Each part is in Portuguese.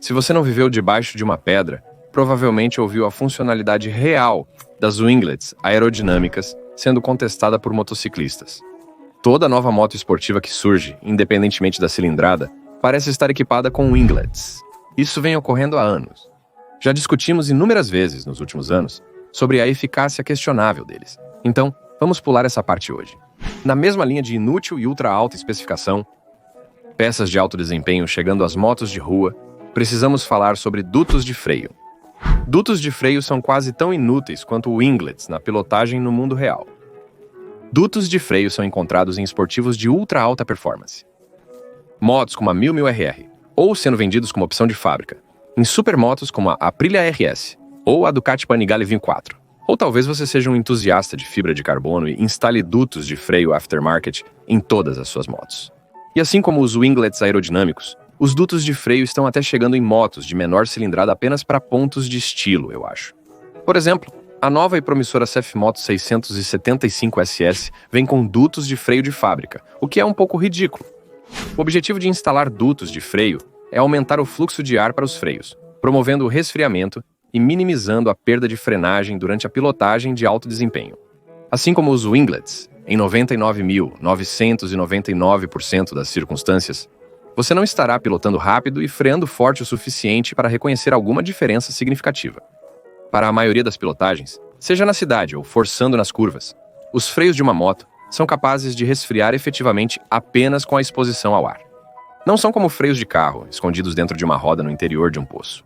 Se você não viveu debaixo de uma pedra, provavelmente ouviu a funcionalidade real das winglets aerodinâmicas sendo contestada por motociclistas. Toda nova moto esportiva que surge, independentemente da cilindrada, parece estar equipada com winglets. Isso vem ocorrendo há anos. Já discutimos inúmeras vezes nos últimos anos sobre a eficácia questionável deles. Então, vamos pular essa parte hoje. Na mesma linha de inútil e ultra alta especificação, peças de alto desempenho chegando às motos de rua, precisamos falar sobre dutos de freio. Dutos de freio são quase tão inúteis quanto winglets na pilotagem no mundo real. Dutos de freio são encontrados em esportivos de ultra alta performance. Motos como a 1000 ou sendo vendidos como opção de fábrica, em supermotos como a Aprilia RS ou a Ducati Panigale V4. Ou talvez você seja um entusiasta de fibra de carbono e instale dutos de freio aftermarket em todas as suas motos. E assim como os winglets aerodinâmicos, os dutos de freio estão até chegando em motos de menor cilindrada apenas para pontos de estilo, eu acho. Por exemplo, a nova e promissora CF Moto 675 SS vem com dutos de freio de fábrica, o que é um pouco ridículo. O objetivo de instalar dutos de freio é aumentar o fluxo de ar para os freios, promovendo o resfriamento e minimizando a perda de frenagem durante a pilotagem de alto desempenho. Assim como os winglets, em 99.999% das circunstâncias, você não estará pilotando rápido e freando forte o suficiente para reconhecer alguma diferença significativa. Para a maioria das pilotagens, seja na cidade ou forçando nas curvas, os freios de uma moto são capazes de resfriar efetivamente apenas com a exposição ao ar. Não são como freios de carro, escondidos dentro de uma roda no interior de um poço.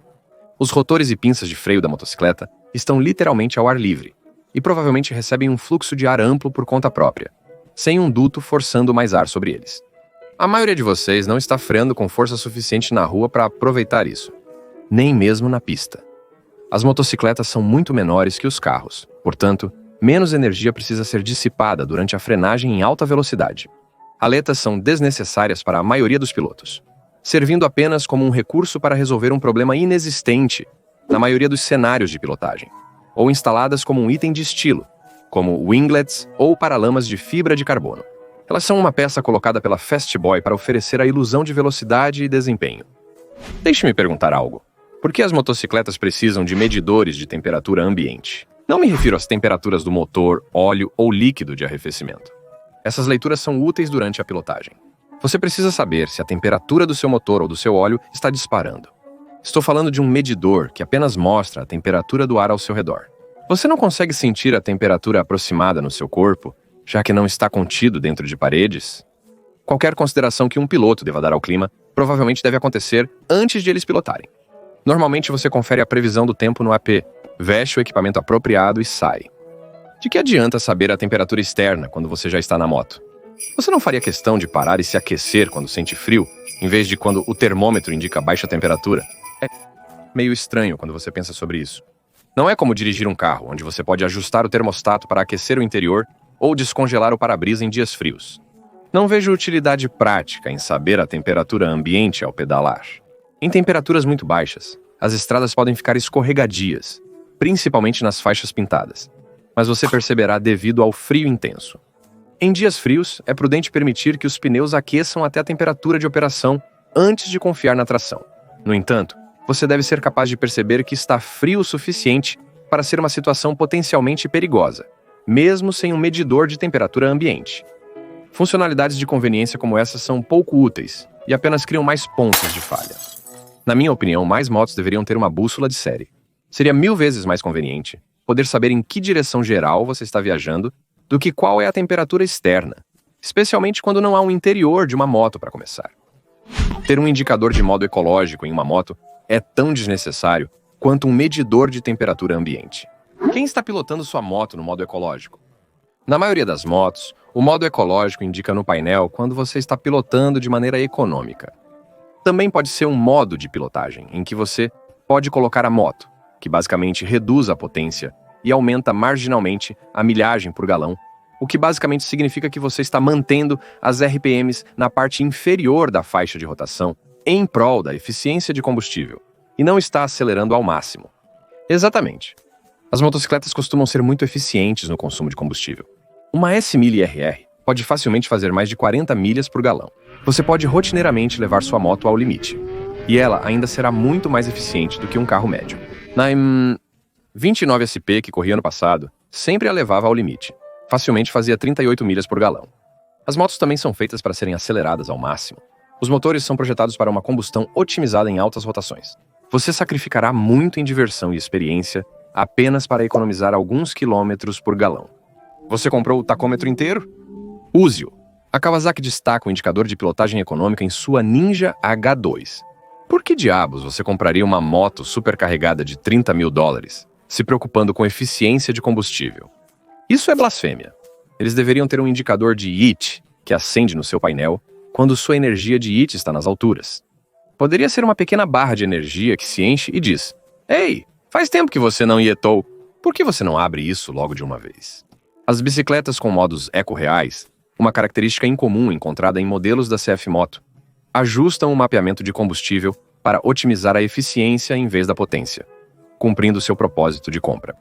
Os rotores e pinças de freio da motocicleta estão literalmente ao ar livre e provavelmente recebem um fluxo de ar amplo por conta própria, sem um duto forçando mais ar sobre eles. A maioria de vocês não está freando com força suficiente na rua para aproveitar isso, nem mesmo na pista. As motocicletas são muito menores que os carros, portanto, menos energia precisa ser dissipada durante a frenagem em alta velocidade. Aletas são desnecessárias para a maioria dos pilotos, servindo apenas como um recurso para resolver um problema inexistente na maioria dos cenários de pilotagem, ou instaladas como um item de estilo, como winglets ou paralamas de fibra de carbono. Elas são uma peça colocada pela Fast Boy para oferecer a ilusão de velocidade e desempenho. Deixe-me perguntar algo. Por que as motocicletas precisam de medidores de temperatura ambiente? Não me refiro às temperaturas do motor, óleo ou líquido de arrefecimento. Essas leituras são úteis durante a pilotagem. Você precisa saber se a temperatura do seu motor ou do seu óleo está disparando. Estou falando de um medidor que apenas mostra a temperatura do ar ao seu redor. Você não consegue sentir a temperatura aproximada no seu corpo, já que não está contido dentro de paredes? Qualquer consideração que um piloto deva dar ao clima provavelmente deve acontecer antes de eles pilotarem. Normalmente você confere a previsão do tempo no AP, veste o equipamento apropriado e sai. De que adianta saber a temperatura externa quando você já está na moto? Você não faria questão de parar e se aquecer quando sente frio, em vez de quando o termômetro indica baixa temperatura? É meio estranho quando você pensa sobre isso. Não é como dirigir um carro, onde você pode ajustar o termostato para aquecer o interior ou descongelar o para-brisa em dias frios. Não vejo utilidade prática em saber a temperatura ambiente ao pedalar. Em temperaturas muito baixas, as estradas podem ficar escorregadias, principalmente nas faixas pintadas, mas você perceberá devido ao frio intenso. Em dias frios, é prudente permitir que os pneus aqueçam até a temperatura de operação antes de confiar na tração. No entanto, você deve ser capaz de perceber que está frio o suficiente para ser uma situação potencialmente perigosa, mesmo sem um medidor de temperatura ambiente. Funcionalidades de conveniência como essa são pouco úteis e apenas criam mais pontos de falha. Na minha opinião, mais motos deveriam ter uma bússola de série. Seria 1000 vezes mais conveniente poder saber em que direção geral você está viajando do que qual é a temperatura externa, especialmente quando não há um interior de uma moto para começar. Ter um indicador de modo ecológico em uma moto é tão desnecessário quanto um medidor de temperatura ambiente. Quem está pilotando sua moto no modo ecológico? Na maioria das motos, o modo ecológico indica no painel quando você está pilotando de maneira econômica. Também pode ser um modo de pilotagem, em que você pode colocar a moto, que basicamente reduz a potência e aumenta marginalmente a milhagem por galão, o que basicamente significa que você está mantendo as RPMs na parte inferior da faixa de rotação, em prol da eficiência de combustível, e não está acelerando ao máximo. Exatamente. As motocicletas costumam ser muito eficientes no consumo de combustível. Uma S1000 RR pode facilmente fazer mais de 40 milhas por galão. Você pode rotineiramente levar sua moto ao limite. e ela ainda será muito mais eficiente do que um carro médio. Na 29 SP que corria ano passado, sempre a levava ao limite. Facilmente fazia 38 milhas por galão. As motos também são feitas para serem aceleradas ao máximo. Os motores são projetados para uma combustão otimizada em altas rotações. Você sacrificará muito em diversão e experiência apenas para economizar alguns quilômetros por galão. Você comprou o tacômetro inteiro? Use-o. A Kawasaki destaca o indicador de pilotagem econômica em sua Ninja H2. Por que diabos você compraria uma moto supercarregada de $30 mil, se preocupando com eficiência de combustível? Isso é blasfêmia. Eles deveriam ter um indicador de YIT, que acende no seu painel, quando sua energia de YIT está nas alturas. Poderia ser uma pequena barra de energia que se enche e diz: "Ei, faz tempo que você não ietou. Por que você não abre isso logo de uma vez?" As bicicletas com modos eco-reais, uma característica incomum encontrada em modelos da CF Moto, ajustam o mapeamento de combustível para otimizar a eficiência em vez da potência, cumprindo seu propósito de compra.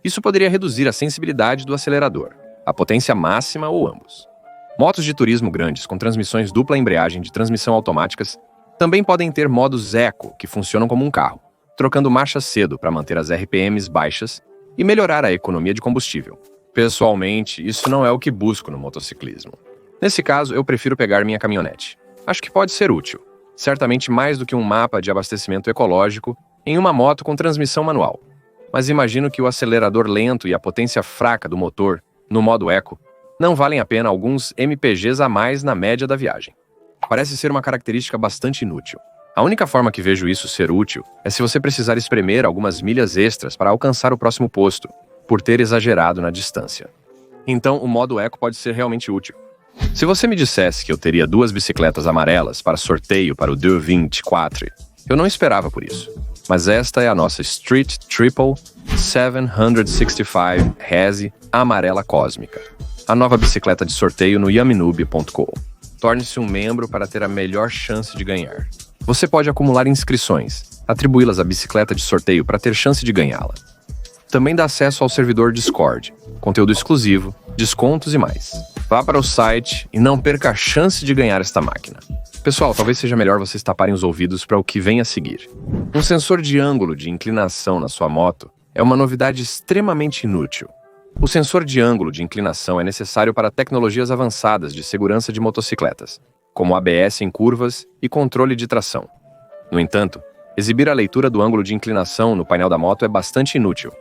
Isso poderia reduzir a sensibilidade do acelerador, a potência máxima ou ambos. Motos de turismo grandes com transmissões dupla embreagem de transmissão automáticas também podem ter modos eco, que funcionam como um carro, trocando marcha cedo para manter as RPMs baixas e melhorar a economia de combustível. Pessoalmente, isso não é o que busco no motociclismo. Nesse caso, eu prefiro pegar minha caminhonete. Acho que pode ser útil, certamente mais do que um mapa de abastecimento ecológico em uma moto com transmissão manual. Mas imagino que o acelerador lento e a potência fraca do motor, no modo eco, não valem a pena alguns MPGs a mais na média da viagem. Parece ser uma característica bastante inútil. A única forma que vejo isso ser útil é se você precisar espremer algumas milhas extras para alcançar o próximo posto, por ter exagerado na distância. Então, o modo eco pode ser realmente útil. Se você me dissesse que eu teria 2 bicicletas amarelas para sorteio para o 2024, eu não esperava por isso. Mas esta é a nossa Street Triple 765 Resi Amarela Cósmica, a nova bicicleta de sorteio no yaminoob.com. Torne-se um membro para ter a melhor chance de ganhar. Você pode acumular inscrições, atribuí-las à bicicleta de sorteio para ter chance de ganhá-la. Também dá acesso ao servidor Discord, conteúdo exclusivo, descontos e mais. Vá para o site e não perca a chance de ganhar esta máquina. Pessoal, talvez seja melhor vocês taparem os ouvidos para o que vem a seguir. Um sensor de ângulo de inclinação na sua moto é uma novidade extremamente inútil. O sensor de ângulo de inclinação é necessário para tecnologias avançadas de segurança de motocicletas, como ABS em curvas e controle de tração. No entanto, exibir a leitura do ângulo de inclinação no painel da moto é bastante inútil.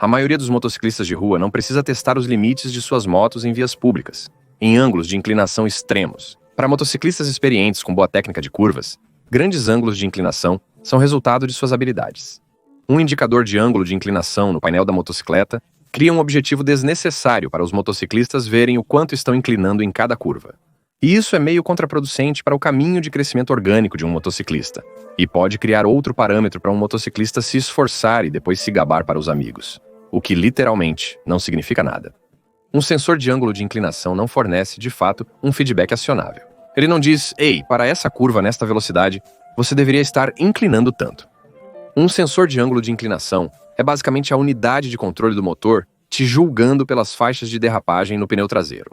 A maioria dos motociclistas de rua não precisa testar os limites de suas motos em vias públicas, em ângulos de inclinação extremos. Para motociclistas experientes com boa técnica de curvas, grandes ângulos de inclinação são resultado de suas habilidades. Um indicador de ângulo de inclinação no painel da motocicleta cria um objetivo desnecessário para os motociclistas verem o quanto estão inclinando em cada curva. E isso é meio contraproducente para o caminho de crescimento orgânico de um motociclista, e pode criar outro parâmetro para um motociclista se esforçar e depois se gabar para os amigos. O que literalmente não significa nada. Um sensor de ângulo de inclinação não fornece, de fato, um feedback acionável. Ele não diz: "Ei, para essa curva nesta velocidade, você deveria estar inclinando tanto." Um sensor de ângulo de inclinação é basicamente a unidade de controle do motor te julgando pelas faixas de derrapagem no pneu traseiro.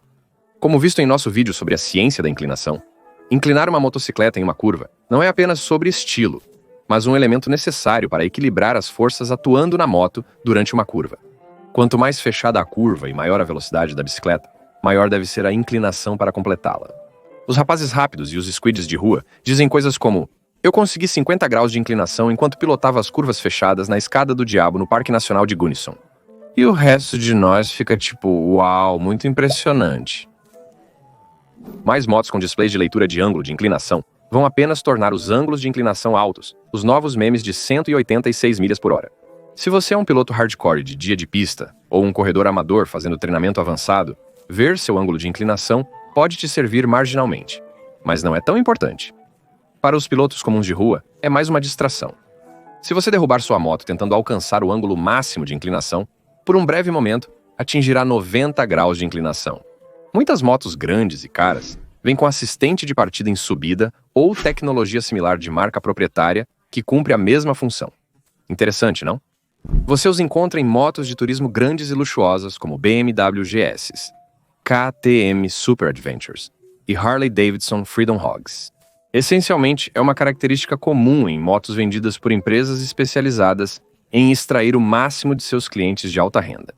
Como visto em nosso vídeo sobre a ciência da inclinação, inclinar uma motocicleta em uma curva não é apenas sobre estilo, mas um elemento necessário para equilibrar as forças atuando na moto durante uma curva. Quanto mais fechada a curva e maior a velocidade da bicicleta, maior deve ser a inclinação para completá-la. Os rapazes rápidos e os squids de rua dizem coisas como: "Eu consegui 50 graus de inclinação enquanto pilotava as curvas fechadas na Escada do Diabo no Parque Nacional de Gunnison." E o resto de nós fica tipo: "Uau, muito impressionante." Mais motos com displays de leitura de ângulo de inclinação vão apenas tornar os ângulos de inclinação altos, os novos memes de 186 milhas por hora. Se você é um piloto hardcore de dia de pista, ou um corredor amador fazendo treinamento avançado, ver seu ângulo de inclinação pode te servir marginalmente, mas não é tão importante. Para os pilotos comuns de rua, é mais uma distração. Se você derrubar sua moto tentando alcançar o ângulo máximo de inclinação, por um breve momento, atingirá 90 graus de inclinação. Muitas motos grandes e caras vêm com assistente de partida em subida ou tecnologia similar de marca proprietária que cumpre a mesma função. Interessante, não? Você os encontra em motos de turismo grandes e luxuosas como BMW GS, KTM Super Adventures e Harley Davidson Freedom Hogs. Essencialmente, é uma característica comum em motos vendidas por empresas especializadas em extrair o máximo de seus clientes de alta renda.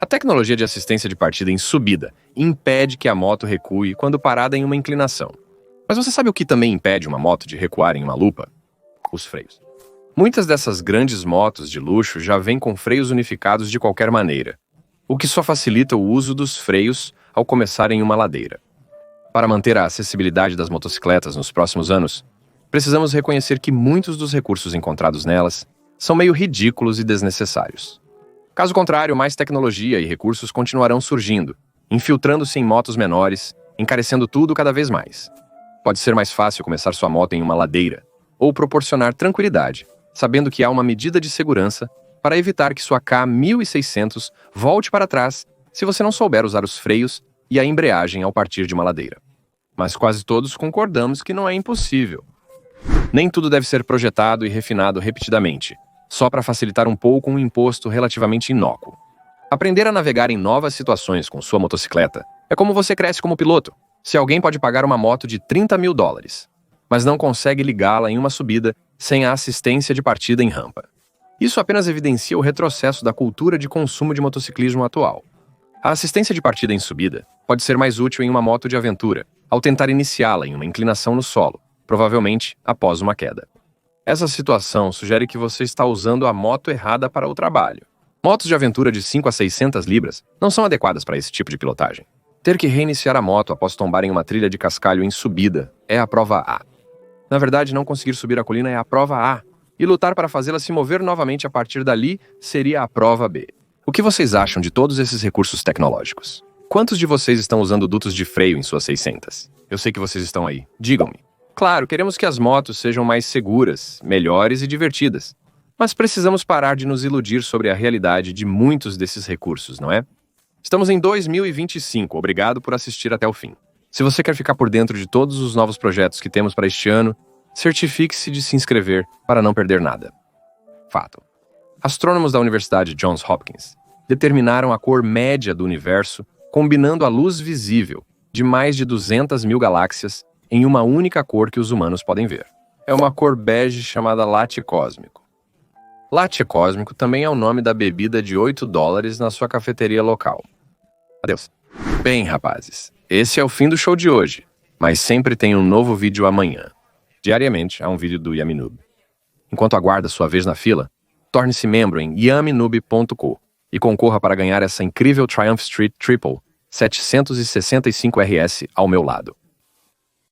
A tecnologia de assistência de partida em subida impede que a moto recue quando parada em uma inclinação. Mas você sabe o que também impede uma moto de recuar em uma lupa? Os freios. Muitas dessas grandes motos de luxo já vêm com freios unificados de qualquer maneira, o que só facilita o uso dos freios ao começar em uma ladeira. Para manter a acessibilidade das motocicletas nos próximos anos, precisamos reconhecer que muitos dos recursos encontrados nelas são meio ridículos e desnecessários. Caso contrário, mais tecnologia e recursos continuarão surgindo, infiltrando-se em motos menores, encarecendo tudo cada vez mais. Pode ser mais fácil começar sua moto em uma ladeira, ou proporcionar tranquilidade, sabendo que há uma medida de segurança para evitar que sua K1600 volte para trás se você não souber usar os freios e a embreagem ao partir de uma ladeira. Mas quase todos concordamos que não é impossível. Nem tudo deve ser projetado e refinado repetidamente, só para facilitar um pouco um imposto relativamente inócuo. Aprender a navegar em novas situações com sua motocicleta é como você cresce como piloto. Se alguém pode pagar uma moto de $30.000, mas não consegue ligá-la em uma subida sem a assistência de partida em rampa. Isso apenas evidencia o retrocesso da cultura de consumo de motociclismo atual. A assistência de partida em subida pode ser mais útil em uma moto de aventura, ao tentar iniciá-la em uma inclinação no solo, provavelmente após uma queda. Essa situação sugere que você está usando a moto errada para o trabalho. Motos de aventura de 5 a 600 libras não são adequadas para esse tipo de pilotagem. Ter que reiniciar a moto após tombar em uma trilha de cascalho em subida é a prova A. Na verdade, não conseguir subir a colina é a prova A, e lutar para fazê-la se mover novamente a partir dali seria a prova B. O que vocês acham de todos esses recursos tecnológicos? Quantos de vocês estão usando dutos de freio em suas 600? Eu sei que vocês estão aí. Digam-me. Claro, queremos que as motos sejam mais seguras, melhores e divertidas. Mas precisamos parar de nos iludir sobre a realidade de muitos desses recursos, não é? Estamos em 2025, obrigado por assistir até o fim. Se você quer ficar por dentro de todos os novos projetos que temos para este ano, certifique-se de se inscrever para não perder nada. Fato. Astrônomos da Universidade Johns Hopkins determinaram a cor média do universo combinando a luz visível de mais de 200 mil galáxias em uma única cor que os humanos podem ver. É uma cor bege chamada latte cósmico. Latte cósmico também é o nome da bebida de $8 na sua cafeteria local. Adeus. Bem, rapazes, esse é o fim do show de hoje, mas sempre tem um novo vídeo amanhã. Diariamente há um vídeo do YumiNoob. Enquanto aguarda sua vez na fila, torne-se membro em yuminoob.co e concorra para ganhar essa incrível Triumph Street Triple 765 RS ao meu lado.